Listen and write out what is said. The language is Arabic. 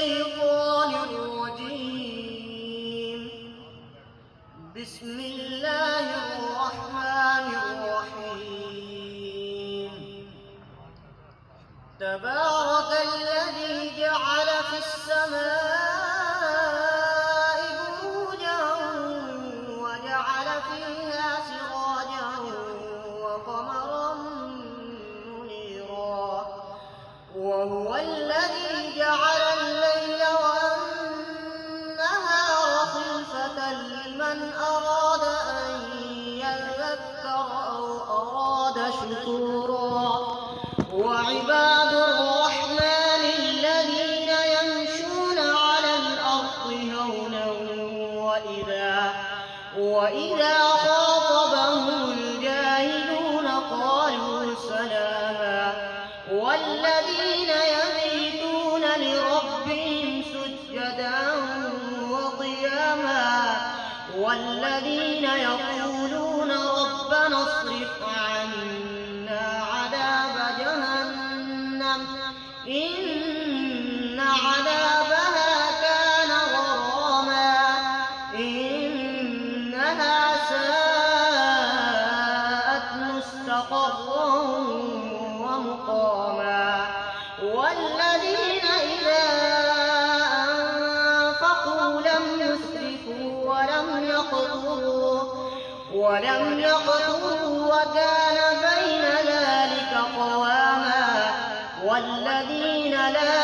الشيطان الرجيم. بسم الله الرحمن الرحيم. تبارك الذي جعل في السماء بروجا وجعل فيها سراجا وقمرا منيرا، وهو الذي جعل الليل والنهار خلفة لمن أراد أن يذكر أو أراد شكورا. وعباد الرحمن الذين يمشون على الأرض هونا وإذا خاطبهم الجاهلون قالوا سلاما. والذين يبيتون لربهم سجدا وقياما، والذين يقولون ربنا اصرف عنا عذاب جهنم إن عذابها كان غراما إنها ساءت مستقرا ومقاما. والذين إذا أنفقوا لم يسرفوا ولم يقتروا وكان بين ذلك قواما. والذين لا